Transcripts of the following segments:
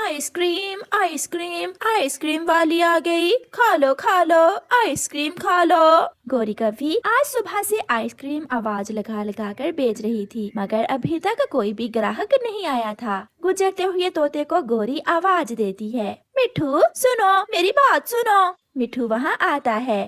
Ice cream ice cream ice cream वाली आ गई, खा लो आइसक्रीम खा लो। गौरी कभी आज सुबह से आइसक्रीम आवाज लगा लगा कर बेच रही थी, मगर अभी तक कोई भी ग्राहक नहीं आया था। गुजरते हुए तोते को गौरी आवाज देती है, मिठू सुनो, मेरी बात सुनो। मिठू वहाँ आता है।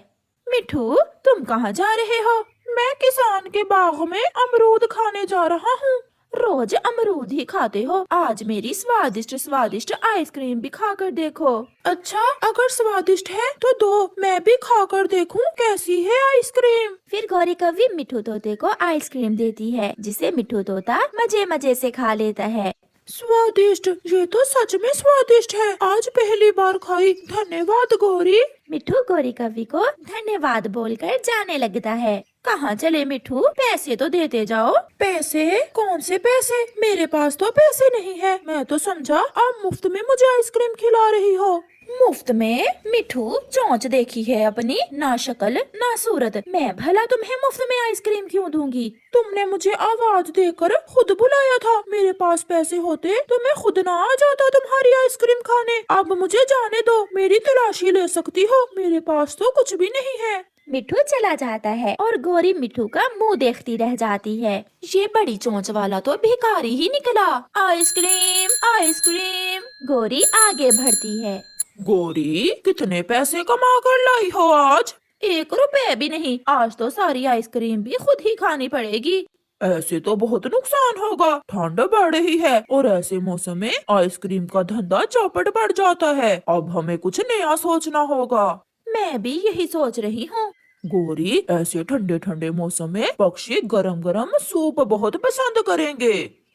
मिठू तुम कहाँ जा रहे हो? मैं किसान के बाग में अमरूद खाने जा रहा हूँ। रोज अमरूद ही खाते हो, आज मेरी स्वादिष्ट स्वादिष्ट आइसक्रीम भी खाकर देखो। अच्छा, अगर स्वादिष्ट है तो दो, मैं भी खाकर देखूं कैसी है आइसक्रीम। फिर गौरी कभी मिठू तोते को आइसक्रीम देती है, जिसे मिठू तोता मजे मजे से खा लेता है। स्वादिष्ट, ये तो सच में स्वादिष्ट है, आज पहली बार खाई, धन्यवाद गौरी। मिठू गौरी कवि को धन्यवाद बोलकर जाने लगता है। कहाँ चले मिठू, पैसे तो देते जाओ। पैसे? कौन से पैसे? मेरे पास तो पैसे नहीं है। मैं तो समझा आप मुफ्त में मुझे आइसक्रीम खिला रही हो। मुफ्त में? मिठू चोंच देखी है अपनी, ना शक्ल ना सूरत, मैं भला तुम्हें मुफ्त में आइसक्रीम क्यों दूंगी? तुमने मुझे आवाज देकर खुद बुलाया था, मेरे पास पैसे होते तो मैं खुद ना आ जाता तुम्हारी आइसक्रीम खाने। अब मुझे जाने दो, मेरी तलाशी ले सकती हो, मेरे पास तो कुछ भी नहीं है। मिठू चला जाता है और गौरी मिठू का मुंह देखती रह जाती है। ये बड़ी चोंच वाला तो भिखारी ही निकला। Ice cream ice cream. गौरी आगे बढ़ती है। गौरी कितने पैसे कमा कर लाई हो आज? 1 रुपए भी नहीं, आज तो सारी आइसक्रीम भी खुद ही खानी पड़ेगी। ऐसे तो बहुत नुकसान होगा, ठंड बढ़ रही है और ऐसे मौसम में आइसक्रीम का धंधा चौपट बढ़ जाता है। अब हमें कुछ नया सोचना होगा। मैं भी यही सोच रही हूँ। गौरी, ऐसे ठंडे ठंडे मौसम में पक्षी गरम गरम सूप बहुत पसंद करेंगे।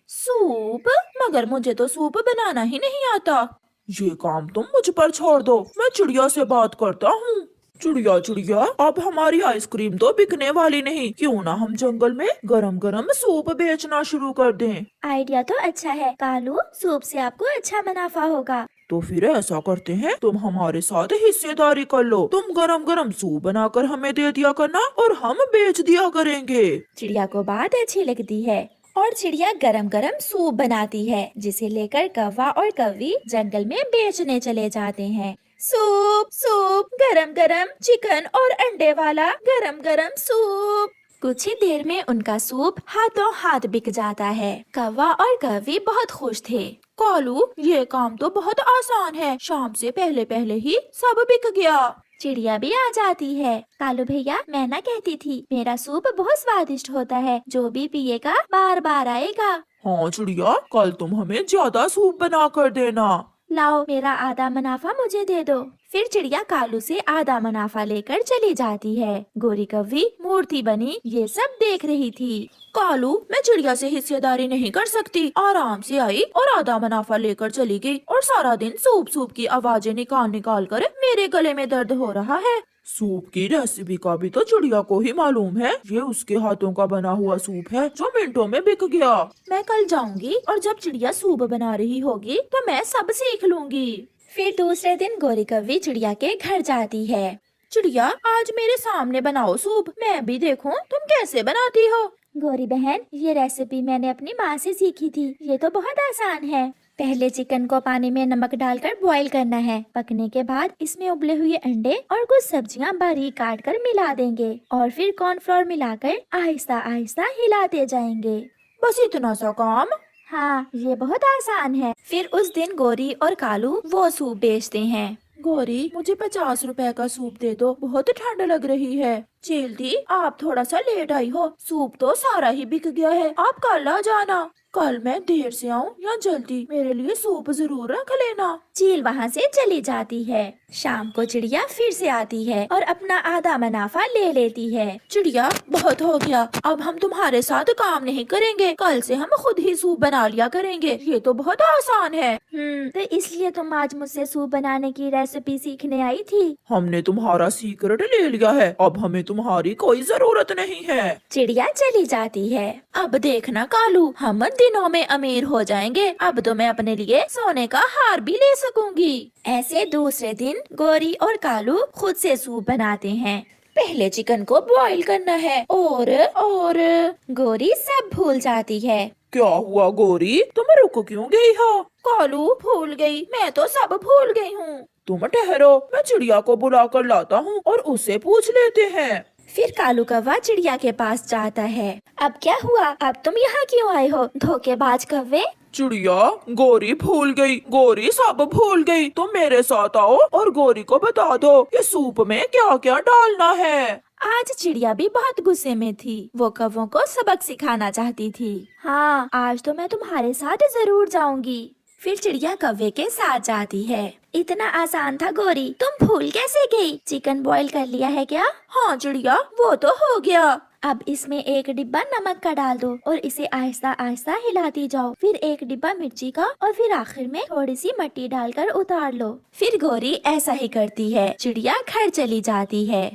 सूप? मगर मुझे तो सूप बनाना ही नहीं आता। ये काम तुम मुझ पर छोड़ दो, मैं चिड़िया से बात करता हूँ। चिड़िया चिड़िया, अब हमारी आइसक्रीम तो बिकने वाली नहीं, क्यों ना हम जंगल में गरम गरम सूप बेचना शुरू कर दें। आइडिया तो अच्छा है कालू, सूप से आपको अच्छा मुनाफा होगा। तो फिर ऐसा करते हैं, तुम हमारे साथ हिस्सेदारी कर लो, तुम गरम गरम सूप बनाकर हमें दे दिया करना और हम बेच दिया करेंगे। चिड़िया को बात अच्छी लगती है और चिड़िया गरम गरम सूप बनाती है, जिसे लेकर कौवा और कौवी जंगल में बेचने चले जाते हैं। सूप सूप, गरम गरम चिकन और अंडे वाला गरम गरम सूप। कुछ ही देर में उनका सूप हाथों हाथ बिक जाता है। कौवा और कौवी बहुत खुश थे। कालू, ये काम तो बहुत आसान है, शाम से पहले पहले ही सब बिक गया। चिड़िया भी आ जाती है। कालू भैया, मैं ना कहती थी, मेरा सूप बहुत स्वादिष्ट होता है, जो भी पिएगा बार बार आएगा। हाँ चिड़िया, कल तुम हमें ज्यादा सूप बना कर देना। लाओ, मेरा आधा मुनाफा मुझे दे दो। फिर चिड़िया कालू से आधा मुनाफा लेकर चली जाती है। गोरी कौवी मूर्ति बनी ये सब देख रही थी। कालू, मैं चिड़िया से हिस्सेदारी नहीं कर सकती, आराम से आई और आधा मुनाफा लेकर चली गई और सारा दिन सूप सूप की आवाजें निकाल निकाल कर मेरे गले में दर्द हो रहा है। सूप की रेसिपी का भी तो चिड़िया को ही मालूम है, ये उसके हाथों का बना हुआ सूप है जो मिनटों में बिक गया। मैं कल जाऊंगी और जब चिड़िया सूप बना रही होगी तो मैं सब सीख लूंगी। फिर दूसरे दिन गोरी कौवी चिड़िया के घर जाती है। चिड़िया, आज मेरे सामने बनाओ सूप, मैं भी देखूं तुम कैसे बनाती हो। गोरी बहन, ये रेसिपी मैंने अपनी माँ से सीखी थी, ये तो बहुत आसान है। पहले चिकन को पानी में नमक डालकर बॉईल करना है, पकने के बाद इसमें उबले हुए अंडे और कुछ सब्जियां बारीक काट कर मिला देंगे और फिर कॉर्नफ्लोर मिलाकर आहिस्ता आहिस्ता हिलाते जाएंगे। बस इतना सा काम? हाँ, ये बहुत आसान है। फिर उस दिन गोरी और कालू वो सूप बेचते हैं। गोरी, मुझे 50 रुपए का सूप दे दो, बहुत ठंड लग रही है। चेलती, आप थोड़ा सा लेट आई हो, सूप तो सारा ही बिक गया है, आप कल आ जाना। कल मैं देर से आऊँ या जल्दी, मेरे लिए सूप जरूर रख लेना। चील वहाँ से चली जाती है। शाम को चिड़िया फिर से आती है और अपना आधा मुनाफा ले लेती है। चिड़िया, बहुत हो गया, अब हम तुम्हारे साथ काम नहीं करेंगे, कल से हम खुद ही सूप बना लिया करेंगे, ये तो बहुत आसान है। तो इसलिए तुम आज मुझसे सूप बनाने की रेसिपी सीखने आई थी? हमने तुम्हारा सीक्रेट ले लिया है, अब हमें तुम्हारी कोई जरूरत नहीं है। चिड़िया चली जाती है। अब देखना कालू, हम दिनों में अमीर हो जाएंगे, अब तो मैं अपने लिए सोने का हार भी ले सकूंगी। ऐसे दूसरे दिन गोरी और कालू खुद से सूप बनाते हैं। पहले चिकन को बॉईल करना है और गोरी सब भूल जाती है। क्या हुआ गोरी, तुम रुक क्यों गई हो? कालू, भूल गई, मैं तो सब भूल गई हूँ। तुम ठहरो, मैं चिड़िया को बुला कर लाता हूँ और उससे पूछ लेते हैं। फिर कालू कौवा चिड़िया के पास जाता है। अब क्या हुआ? अब तुम यहाँ क्यों आए हो, धोखेबाज कौवे? चिड़िया, गोरी भूल गई, गोरी सब भूल गई। तुम मेरे साथ आओ और गोरी को बता दो कि सूप में क्या क्या डालना है। आज चिड़िया भी बहुत गुस्से में थी। वो कौवों को सबक सिखाना चाहती थी। हाँ, आज तो मैं तुम्हारे साथ जरूर जाऊंगी। फिर चिड़िया कौवे के साथ जाती है। इतना आसान था गोरी, तुम भूल कैसे गई? चिकन बॉईल कर लिया है क्या? हाँ चिड़िया, वो तो हो गया। अब इसमें एक डिब्बा नमक का डाल दो और इसे आहिस्ता आहिस्ता हिलाती जाओ। फिर एक डिब्बा मिर्ची का और फिर आखिर में थोड़ी सी मिट्टी डालकर उतार लो। फिर गोरी ऐसा ही करती है। चिड़िया घर चली जाती है।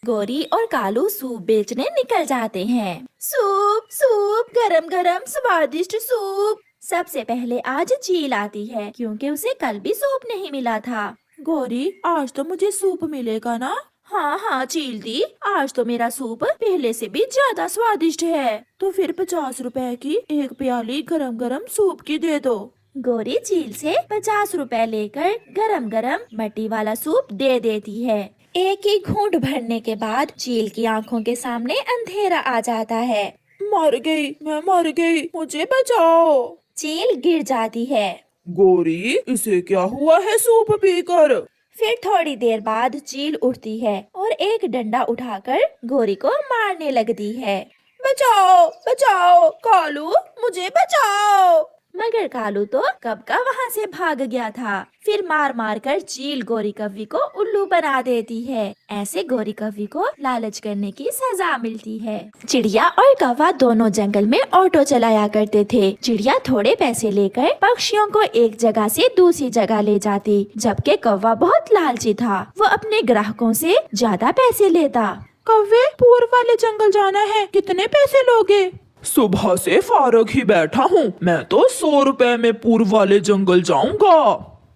गोरी और कालू सूप बेचने निकल जाते हैं। सूप सूप, गरम गरम स्वादिष्ट सूप। सबसे पहले आज चील आती है क्योंकि उसे कल भी सूप नहीं मिला था। गोरी, आज तो मुझे सूप मिलेगा ना? हाँ हाँ चील दी, आज तो मेरा सूप पहले से भी ज्यादा स्वादिष्ट है। तो फिर 50 रुपए की एक प्याली गरम गरम सूप की दे दो। गोरी चील से 50 रुपए लेकर गरम गरम मट्टी वाला सूप दे देती है। एक ही घूंट भरने के बाद चील की आंखों के सामने अंधेरा आ जाता है। मर गई, मैं मर गई, मुझे बचाओ। चील गिर जाती है। गोरी, इसे क्या हुआ है सूप पीकर? फिर थोड़ी देर बाद चील उठती है और एक डंडा उठाकर गोरी को मारने लगती है। बचाओ बचाओ, कालू मुझे बचाओ। मगर कालू तो कब का वहाँ से भाग गया था। फिर मार मार कर चील गोरी कौवी को उल्लू बना देती है। ऐसे गोरी कौवी को लालच करने की सजा मिलती है। चिड़िया और कौवा दोनों जंगल में ऑटो चलाया करते थे। चिड़िया थोड़े पैसे लेकर पक्षियों को एक जगह से दूसरी जगह ले जाती, जबकि कौवा बहुत लालची था। वो अपने ग्राहकों से ज्यादा पैसे लेता। कौवे, पूर्व वाले जंगल जाना है, कितने पैसे लोगे? सुबह से फारग ही बैठा हूँ, मैं तो 100 रुपए में पूर्व वाले जंगल जाऊंगा।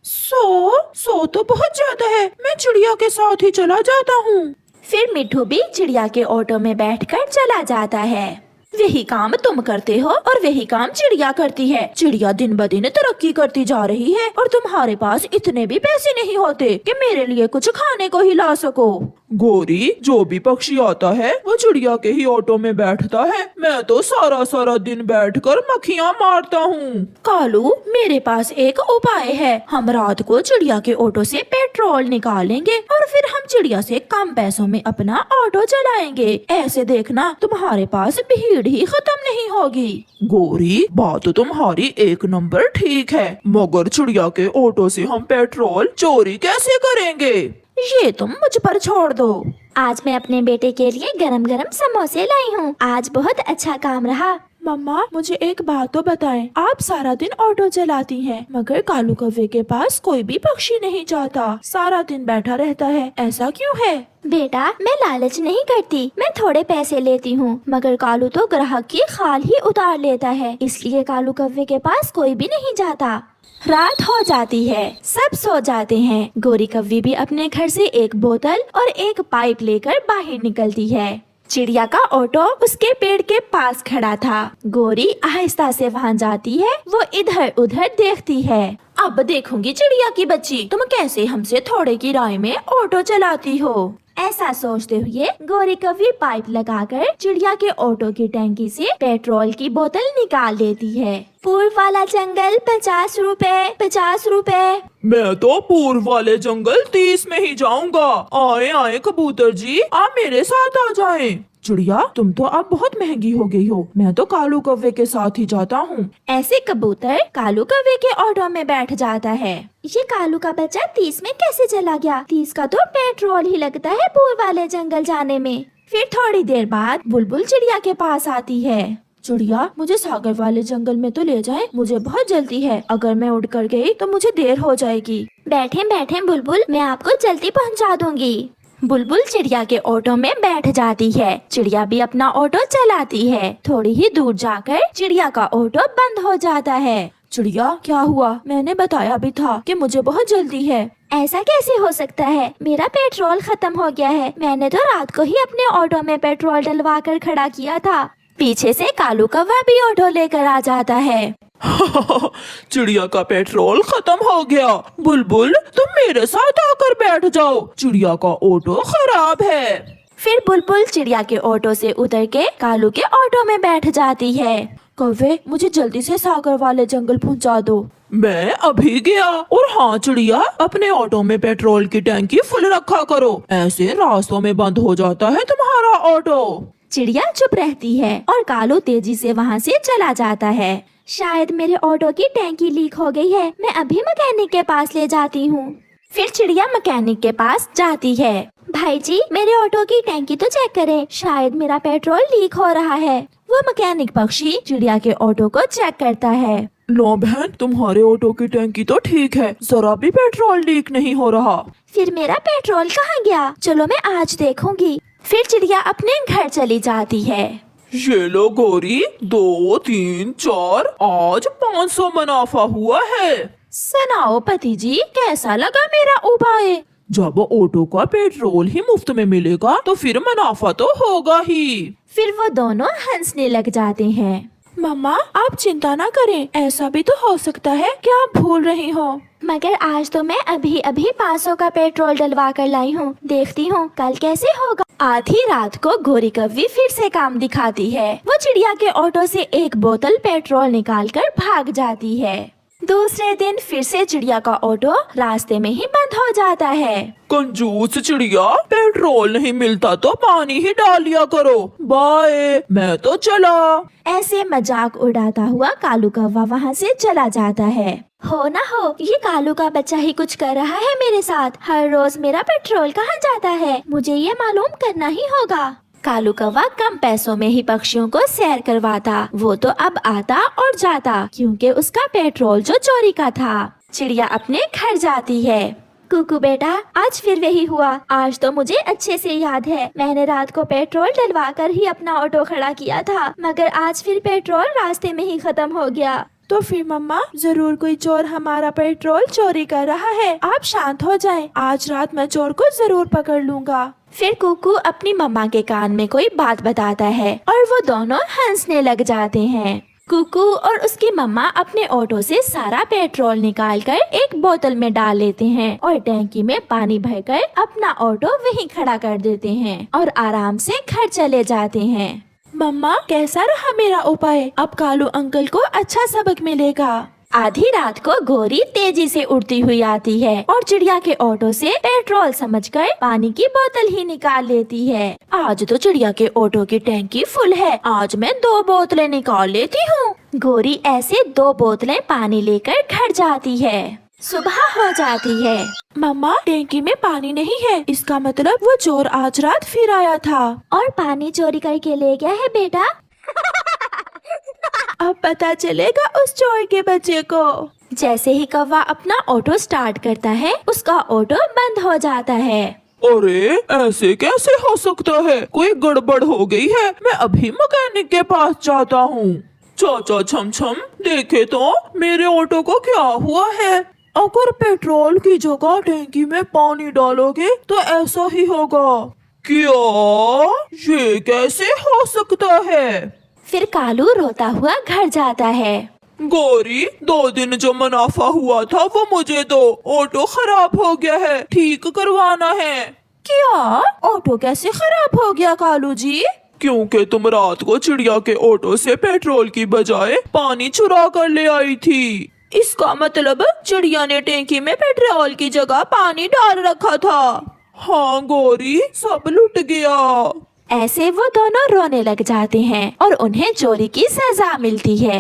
100 तो बहुत ज्यादा है, मैं चिड़िया के साथ ही चला जाता हूँ। फिर मिट्ठू भी चिड़िया के ऑटो में बैठकर चला जाता है। वही काम तुम करते हो और वही काम चिड़िया करती है। चिड़िया दिन ब दिन तरक्की करती जा रही है और तुम्हारे पास इतने भी पैसे नहीं होते कि मेरे लिए कुछ खाने को ही ला सको। गोरी, जो भी पक्षी आता है वो चिड़िया के ही ऑटो में बैठता है। मैं तो सारा सारा दिन बैठकर मक्खियाँ मारता हूँ। कालू, मेरे पास एक उपाय है। हम रात को चिड़िया के ऑटो से पेट्रोल निकालेंगे और फिर हम चिड़िया से कम पैसों में अपना ऑटो चलाएंगे। ऐसे देखना तुम्हारे पास भीड़ ही खत्म नहीं होगी। गोरी, बात तुम्हारी एक नंबर ठीक है, मगर चिड़िया के ऑटो से हम पेट्रोल चोरी कैसे करेंगे? ये तुम मुझ पर छोड़ दो। आज मैं अपने बेटे के लिए गरम गरम समोसे लाई हूँ। आज बहुत अच्छा काम रहा। मम्मा, मुझे एक बात तो बताएं, आप सारा दिन ऑटो चलाती हैं, मगर कालू कौवे के पास कोई भी पक्षी नहीं जाता, सारा दिन बैठा रहता है, ऐसा क्यों है? बेटा, मैं लालच नहीं करती, मैं थोड़े पैसे लेती हूँ, मगर कालू तो ग्राहक की खाल ही उतार लेता है, इसलिए कालू कौवे के पास कोई भी नहीं जाता। रात हो जाती है, सब सो जाते हैं। गोरी कौवी भी अपने घर से एक बोतल और एक पाइप लेकर बाहर निकलती है। चिड़िया का ऑटो उसके पेड़ के पास खड़ा था। गोरी आहिस्ता से वहाँ जाती है। वो इधर उधर देखती है। अब देखूंगी चिड़िया की बच्ची, तुम कैसे हमसे थोड़े किराए में ऑटो चलाती हो। ऐसा सोचते हुए गोरी कौवी पाइप लगाकर चिड़िया के ऑटो की टैंकी से पेट्रोल की बोतल निकाल लेती है। पूर्व वाला जंगल 50 रुपए, 50 रुपए। मैं तो पूर्व वाले जंगल 30 में ही जाऊंगा। आए आए कबूतर जी, आप मेरे साथ आ जाएं। चिड़िया, तुम तो अब बहुत महंगी हो गई हो, मैं तो कालू कौवे के साथ ही जाता हूँ। ऐसे कबूतर कालू कौवे के ऑटो में बैठ जाता है। ये कालू का बच्चा 30 में कैसे चला गया? 30 का तो पेट्रोल ही लगता है पूर्व वाले जंगल जाने में। फिर थोड़ी देर बाद बुलबुल चिड़िया के पास आती है। चिड़िया, मुझे सागर वाले जंगल में तो ले जाए, मुझे बहुत जल्दी है, अगर मैं उड़ कर गई तो मुझे देर हो जाएगी। बैठे बैठे बुलबुल, मैं आपको जल्दी पहुंचा दूंगी। बुलबुल चिड़िया के ऑटो में बैठ जाती है। चिड़िया भी अपना ऑटो चलाती है। थोड़ी ही दूर जाकर चिड़िया का ऑटो बंद हो जाता है। चिड़िया, क्या हुआ? मैंने बताया भी था कि मुझे बहुत जल्दी है। ऐसा कैसे हो सकता है? मेरा पेट्रोल खत्म हो गया है। मैंने तो रात को ही अपने ऑटो में पेट्रोल डलवा कर खड़ा किया था। पीछे से कालू कौवा भी ऑटो लेकर आ जाता है। चिड़िया का पेट्रोल खत्म हो गया। बुलबुल तुम मेरे साथ आकर बैठ जाओ, चिड़िया का ऑटो खराब है। फिर बुलबुल चिड़िया के ऑटो से उतर के कालू के ऑटो में बैठ जाती है। कौवे मुझे जल्दी से सागर वाले जंगल पहुंचा दो। मैं अभी गया। और हाँ चिड़िया, अपने ऑटो में पेट्रोल की टैंकी फुल रखा करो, ऐसे रास्तों में बंद हो जाता है तुम्हारा ऑटो। चिड़िया चुप रहती है और कालू तेजी से वहाँ से चला जाता है। शायद मेरे ऑटो की टैंकी लीक हो गई है, मैं अभी मैकेनिक के पास ले जाती हूँ। फिर चिड़िया मैकेनिक के पास जाती है। भाई जी मेरे ऑटो की टैंकी तो चेक करें, शायद मेरा पेट्रोल लीक हो रहा है। वो मैकेनिक पक्षी चिड़िया के ऑटो को चेक करता है। लो बहन, तुम्हारे ऑटो की टैंकी तो ठीक है, जरा भी पेट्रोल लीक नहीं हो रहा। फिर मेरा पेट्रोल कहाँ गया? चलो मैं आज देखूंगी। फिर चिड़िया अपने घर चली जाती है। ये लो गौरी, 2, 3, 4, आज 500 मुनाफा हुआ है। सुनाओ पति जी, कैसा लगा मेरा उपाय? जब ऑटो का पेट्रोल ही मुफ्त में मिलेगा तो फिर मुनाफा तो होगा ही। फिर वो दोनों हंसने लग जाते हैं। मम्मा आप चिंता ना करें, ऐसा भी तो हो सकता है कि आप भूल रही हो। मगर आज तो मैं अभी अभी 500 का पेट्रोल डलवा कर लाई हूँ, देखती हूँ कल कैसे होगा। आधी रात को गोरी कौवी फिर से काम दिखाती है। वो चिड़िया के ऑटो से एक बोतल पेट्रोल निकालकर भाग जाती है। दूसरे दिन फिर से चिड़िया का ऑटो रास्ते में ही बंद हो जाता है। कंजूस चिड़िया, पेट्रोल नहीं मिलता तो पानी ही डाल लिया करो। बाय, मैं तो चला। ऐसे मजाक उड़ाता हुआ कालू कौवा वहाँ से चला जाता है। हो ना हो, ये कालू का बच्चा ही कुछ कर रहा है मेरे साथ। हर रोज मेरा पेट्रोल कहाँ जाता है, मुझे ये मालूम करना ही होगा। कालू कौवा कम पैसों में ही पक्षियों को सैर करवाता। वो तो अब आता और जाता क्योंकि उसका पेट्रोल जो चोरी का था। चिड़िया अपने घर जाती है। कुकू बेटा, आज फिर वही हुआ। आज तो मुझे अच्छे से याद है, मैंने रात को पेट्रोल डलवा कर ही अपना ऑटो खड़ा किया था, मगर आज फिर पेट्रोल रास्ते में ही खत्म हो गया। तो फिर मम्मा, जरूर कोई चोर हमारा पेट्रोल चोरी कर रहा है। आप शांत हो जाएं, आज रात मैं चोर को जरूर पकड़ लूंगा। फिर कुकू अपनी मम्मा के कान में कोई बात बताता है और वो दोनों हंसने लग जाते हैं। कुकू और उसकी मम्मा अपने ऑटो से सारा पेट्रोल निकालकर एक बोतल में डाल लेते हैं और टैंकी में पानी भरकर अपना ऑटो वहीं खड़ा कर देते हैं और आराम से घर चले जाते हैं। मम्मा कैसा रहा मेरा उपाय? अब कालू अंकल को अच्छा सबक मिलेगा। आधी रात को गोरी तेजी से उड़ती हुई आती है और चिड़िया के ऑटो से पेट्रोल समझकर पानी की बोतल ही निकाल लेती है। आज तो चिड़िया के ऑटो की टैंकी फुल है, आज मैं 2 बोतलें निकाल लेती हूँ। गोरी ऐसे 2 बोतलें पानी लेकर घर जाती है। सुबह हो जाती है। मम्मा टैंकी में पानी नहीं है, इसका मतलब वो चोर आज रात फिर आया था और पानी चोरी करके ले गया है बेटा। अब पता चलेगा उस चोर के बच्चे को। जैसे ही कौवा अपना ऑटो स्टार्ट करता है, उसका ऑटो बंद हो जाता है। अरे ऐसे कैसे हो सकता है? कोई गड़बड़ हो गई है, मैं अभी मैकेनिक के पास जाता हूँ। चाचा छम छम, देखे तो मेरे ऑटो को क्या हुआ है। अगर पेट्रोल की जगह टैंकी में पानी डालोगे तो ऐसा ही होगा। क्या? ये कैसे हो सकता है? फिर कालू रोता हुआ घर जाता है। गौरी, 2 दिन जो मुनाफा हुआ था वो मुझे दो, ऑटो खराब हो गया है, ठीक करवाना है। क्या? ऑटो कैसे खराब हो गया कालू जी? क्योंकि तुम रात को चिड़िया के ऑटो से पेट्रोल की बजाय पानी चुरा कर ले आई थी। इसका मतलब चिड़िया ने टैंकी में पेट्रोल की जगह पानी डाल रखा था। हाँ गौरी, सब लुट गया। ऐसे वो दोनों रोने लग जाते हैं और उन्हें चोरी की सजा मिलती है।